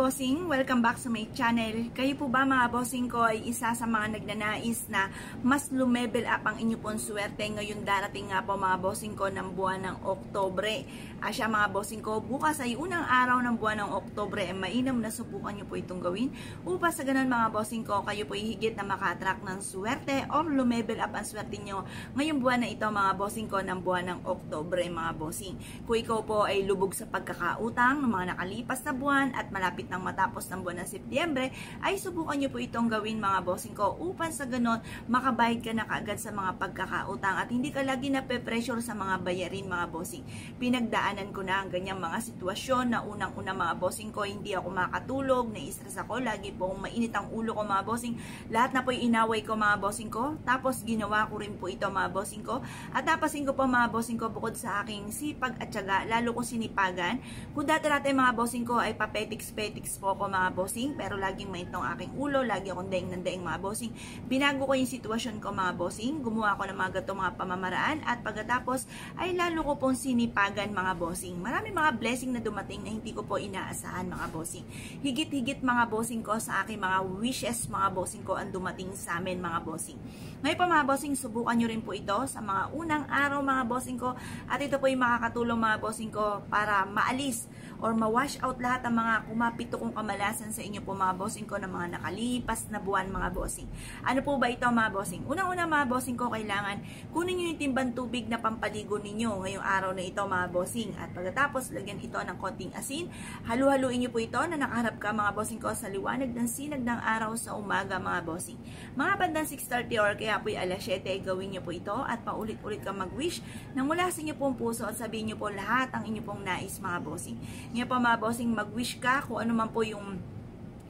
bossing, welcome back sa my channel. Kayo po ba mga bossing ko ay isa sa mga nagnanais na mas lumevel up ang inyo pong swerte ngayon darating nga po mga bossing ko ng buwan ng Oktobre. Asya mga bossing ko, bukas ay unang araw ng buwan ng Oktobre ay mainam na subukan nyo po itong gawin upang sa ganun mga bossing ko kayo po higit na maka-attract ng swerte o lumevel up ang swerte nyo ngayong buwan na ito mga bossing ko ng buwan ng Oktobre mga bossing. Kung ikaw po ay lubog sa pagkakautang ng mga nakalipas na buwan at malapit nang matapos ng buwan ng Setyembre, ay subukan nyo po itong gawin mga bossing ko upang sa ganon makabayad ka na kaagad sa mga pagkakautang at hindi ka lagi nape-pressure sa mga bayarin mga bossing. Pinagdaanan ko na ang ganyang mga sitwasyon na unang-una mga bossing ko, hindi ako makatulog, na-stress ako, lagi pong mainit ang ulo ko mga bossing. Lahat na po inaway ko mga bossing ko, tapos ginawa ko rin po ito mga bossing ko. At napasin ko po mga bossing ko bukod sa aking sipag at tiyaga, lalo ko sinipagan. Kung dati-dati mga bossing ko ay papetiks-petiks po ako mga bossing, pero laging mainit ang aking ulo, lagi akong daing ng daing mga bossing. Binago ko yung sitwasyon ko mga bossing, gumawa ko ng mga gatong mga pamamaraan at pagkatapos ay lalo ko pong sinipagan mga bossing. Marami mga blessing na dumating na hindi ko po inaasahan mga bossing. Higit-higit mga bossing ko sa aking mga wishes mga bossing ko ang dumating sa amin mga bossing. Ngayon pa mga bossing, subukan nyo rin po ito sa mga unang araw mga bossing ko at ito po yung makakatulong mga bossing ko para maalis or ma-wash out lahat ng mga kumapito kong kamalasan sa inyo po mga bossing ko ng mga nakalipas na buwan mga bossing. Ano po ba ito mga bossing? Unang-una mga bossing ko, kailangan kunin nyo yung timbang tubig na pampaligo ninyo ngayong araw na ito mga bossing. At pagkatapos, lagyan ito ng konting asin. Halu-haluin nyo po ito na nakaharap ka mga bossing ko sa liwanag ng sinag ng araw sa umaga mga bossing. Mga bandang 6:30 or kaya po yung alas 7 ay gawin nyo po ito at paulit-ulit ka mag-wish nang mula sa inyo pong puso at sabihin nyo po lahat ang inyo pong nais mga bossing. Ngayon po mga bossing, mag-wish ka kung ano man po yung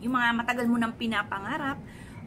mga matagal mo nang pinapangarap.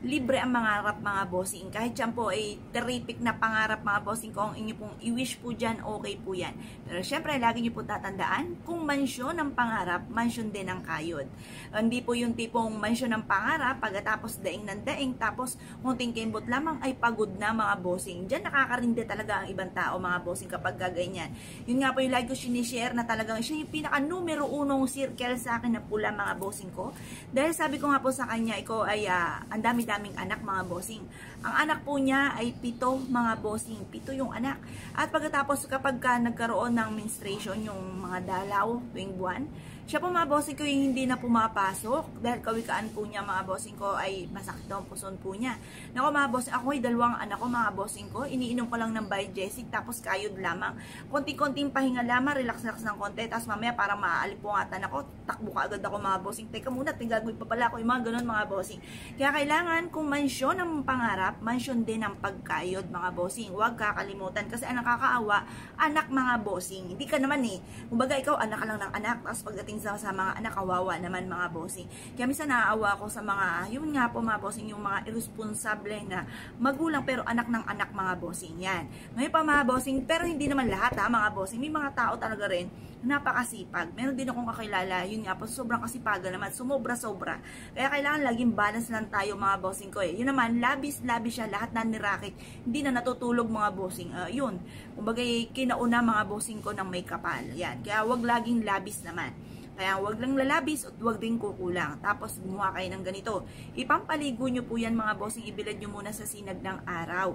Libre ang mangarap mga bossing. Kahit yan po ay terrific na pangarap mga bossing ko, ang inyo pong i-wish po dyan, okay po yan. Pero syempre, lagi nyo po tatandaan, kung mansyon ang pangarap, mansyon din ang kayod. Hindi po yung tipong mansyon ang pangarap, pagkatapos daing ng daing, tapos munting kembot lamang ay pagod na mga bossing. Dyan nakakarinde talaga ang ibang tao mga bossing kapag gaganyan. Yun nga po yung lagi ko sinishare na talagang siya yung pinaka numero 1 circle sa akin na pula mga bossing ko. Dahil sabi ko nga po sa kanya, ikaw ay ang daming anak mga bossing. Ang anak po niya ay 7 mga bossing. 7 yung anak. At pagkatapos kapag nagkaroon ng menstruation yung mga dalaw tuwing buwan, siya po mga bossing ko yung hindi na pumapasok dahil kawikaan po niya mga bossing ko ay masakit daw ang puson po niya. Nako mga bossing, ako ay 2 anak ko mga bossing ko, iniinom ko lang ng Biogesic tapos kayod lamang. Konting-konting pahinga lamang, relax-relax ng konti, tapos mamaya parang maaalipungatan ako, takbo ka agad ako mga bossing. Teka muna, tigagawin pa pala ako yung mga ganun mga bossing. Kaya kailangan kung mansyon ang pangarap, mansyon din ang pagkayod mga bossing. Huwag kakalimutan kasi ang nakakaawa, anak mga bossing. Hindi ka naman kumbaga ikaw anak ka lang ng anak, tapos pagdating sa mga anak, kawawa naman mga bossing. Kaya minsan naaawa ako sa mga, yun nga po mga bossing, yung mga irresponsable na magulang pero anak ng anak mga bossing. Yan. Ngayon pa mga bossing, pero hindi naman lahat mga bossing. May mga tao talaga rin napakasipag. Meron din akong kakilala, yun nga po, sobrang kasipagan naman, sumobra-sobra. Kaya kailangan laging balance lang tayo mga bossing ko Yun naman, labis-labis siya, lahat na nirakit, hindi na natutulog mga bossing. Yun, kumbaga kinauna mga bossing ko ng may kapal. Yan, kaya wag laging labis naman. Kaya wag lang lalabis at wag din kukulang. Tapos gumawa kayo ng ganito. Ipampaligo nyo po yan mga bossing, ibilad nyo muna sa sinag ng araw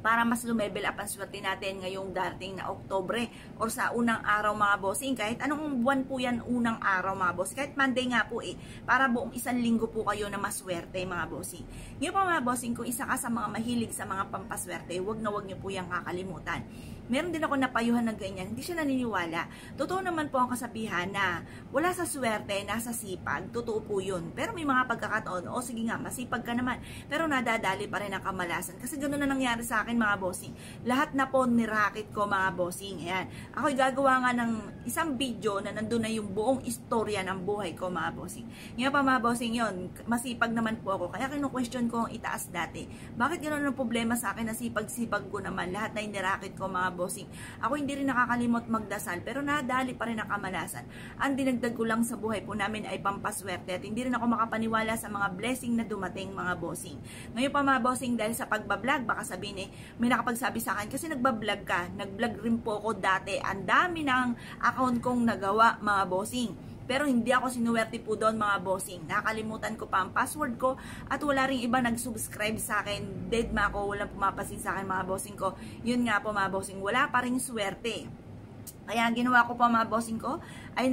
para mas lumevel up ang swerte natin ngayong darating na Oktobre or sa unang araw mga bossing. Kahit anong buwan po yan unang araw mga bossing. Kahit Monday nga po para buong isang linggo po kayo na maswerte mga bossing. Ngayon po mga bossing, kung isa ka sa mga mahilig sa mga pampaswerte, wag nyo po yung kakalimutan. Meron din ako napayuhan na ganyan, hindi siya naniniwala. Totoo naman po ang kasabihan na wala sa swerte, nasa sipag. Totoo po yun. Pero may mga pagkakataon, sige nga, masipag ka naman. Pero nadadali pa rin ang kamalasan. Kasi ganoon na nangyari sa akin mga bossing. Lahat na po nirakit ko mga bossing. Ayan. Ako'y gagawa nga ng isang video na nandun na yung buong istorya ng buhay ko mga bossing. Ngayon pa mga bossing yun, masipag naman po ako. Kaya kinu-question ko ang itaas dati. Bakit ganoon ang problema sa akin na sipag-sipag ko naman? Lahat na nirakit ko mga bossing. Ako hindi rin nakakalimot magdasal pero nadali pa rin ang kamalasan. Ang dinagdag ko lang sa buhay po namin ay pampaswerte at hindi rin ako makapaniwala sa mga blessing na dumating mga bossing. Ngayon pa mga bossing, dahil sa pagbablog, baka sabihin may nakapagsabi sa akin kasi nagbablog ka. Nagblog rin po ako dati. Ang dami ng account kong nagawa mga bossing. pero hindi ako sinuwerte po doon mga bossing. Nakalimutan ko pa ang password ko at wala ring iba nag-subscribe sa akin. Dead ma ako, walang pumapasin sa akin mga bossing ko. Yun nga po mga bossing, wala pa ring swerte. Kaya ginawa ko po mga bossing ko ay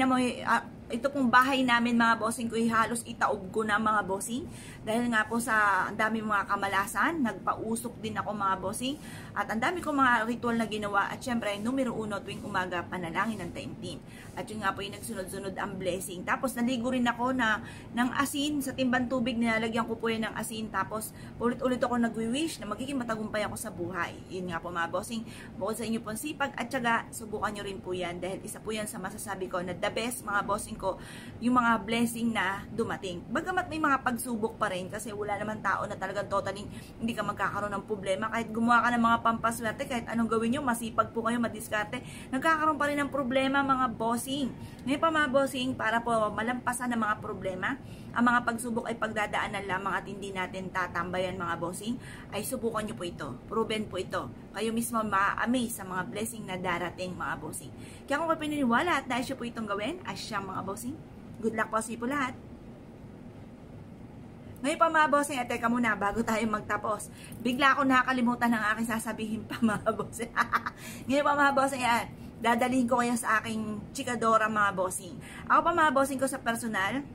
ito pong bahay namin mga bossing ko halos itaob ko na mga bossing dahil nga po sa ang dami mga kamalasan, nagpausok din ako mga bossing at ang dami ko mga ritual na ginawa at syempre numero 1 tuwing umaga panalangin ng taimtim at yun nga po yung nagsunod-sunod ang blessing. Tapos naligo rin ako ng asin sa timbang tubig, nilalagyan ko po yan ng asin tapos ulit-ulit ako nagwi-wish na magiging matagumpay ako sa buhay. Yun nga po mga bossing, bukod sa inyo pong sipag at syaga, subukan nyo rin po yan dahil isa po yan sa masasabi ko na the best mga bossing ko, yung mga blessing na dumating. Bagamat may mga pagsubok pa rin kasi wala naman tao na talagang totally hindi ka magkakaroon ng problema. Kahit gumawa ka ng mga pampaswerte, kahit anong gawin nyo, masipag po kayo, madiskarte, nagkakaroon pa rin ng problema mga bossing. Ngayon pa mga bossing, para po malampasan ng mga problema, ang mga pagsubok ay pagdadaanan lamang at hindi natin tatambayan mga bossing, ay subukan nyo po ito. Proven po ito. Kayo mismo ma-amaze sa mga blessing na darating mga bossing. Kaya kung kayo pininiwala at nais nyo po itong gawin, asya mga bossing, good luck po sa po lahat. Ngayon pa mga bossing, teka muna bago tayo magtapos. Bigla ako nakakalimutan ng aking sasabihin pa mga bossing. Ngayon pa mga bossing, dadalhin ko kayo sa aking chikadora mga bossing. Ako pa mga bossing ko sa personal,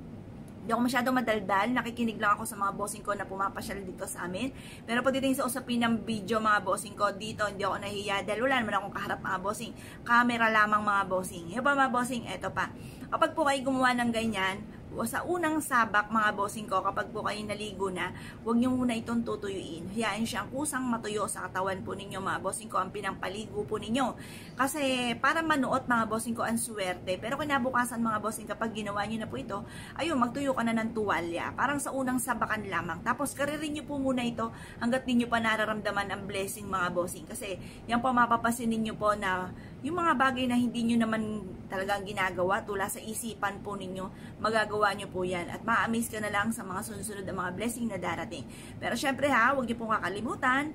hindi ako masyadong madaldal, nakikinig lang ako sa mga bossing ko na pumapasyal dito sa amin. Pero pagdating sa usapin ng video mga bossing ko, dito hindi ako nahihiya dahil wala naman akong kaharap mga bossing. Camera lamang mga bossing. Yung pa mga bossing, eto pa. Kapag po kayo gumawa ng ganyan, sa unang sabak mga bossing ko, kapag po kayo naligo na, huwag nyo muna itong tutuyuin. Hiyain siyang kusang matuyo sa katawan po ninyo mga bossing ko, ang pinangpaligo po ninyo. Kasi para manuot mga bossing ko ang swerte. Pero kinabukasan mga bossing, kapag ginawa nyo na po ito, ayun, magtuyo ka na ng tuwalya. Parang sa unang sabakan lamang. Tapos karirin nyo po muna ito hanggat ninyo pa nararamdaman ang blessing mga bossing. Kasi yan po mapapasin ninyo po na yung mga bagay na hindi nyo naman talagang ginagawa, tula sa isipan po ninyo, magagawa nyo po yan. At ma-amaze ka na lang sa mga sunod-sunod na mga blessing na darating. Pero syempre huwag nyo pong kakalimutan,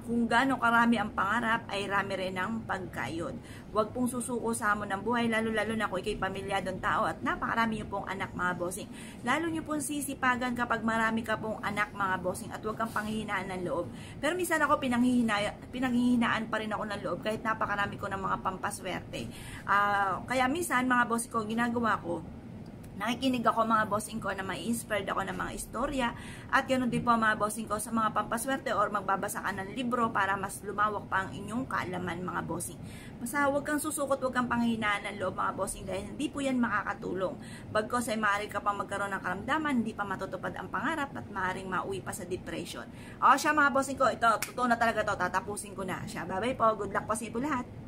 kung gaano karami ang pangarap, ay rami rin ang pagkayod. Huwag pong susuko sa hamon ng buhay, lalo-lalo na kung ikay pamilyadong tao at napakarami nyo pong anak mga bossing. Lalo nyo pong sisipagan kapag marami ka pong anak mga bossing at huwag kang panghihinaan ng loob. Pero minsan ako pinanghihinaan pa rin ako ng loob kahit napakarami ko ng mga pampaswerte. Kaya minsan mga bossing ko, ginagawa ko, nakikinig ako mga bossing ko na mai-inspired ako ng mga istorya at ganoon din po mga bossing ko sa mga pampaswerte or magbabasa ka ng libro para mas lumawak pa ang inyong kaalaman mga bossing. Basta huwag kang susukot, huwag kang panghihinaan ng loob mga bossing dahil hindi po yan makakatulong. Bagkos ay maaari ka pang magkaroon ng karamdaman, hindi pa matutupad ang pangarap at maaaring mauwi pa sa depression. O siya mga bossing ko, ito, totoo na talaga to, tatapusin ko na siya. Bye bye po, good luck po sa po lahat.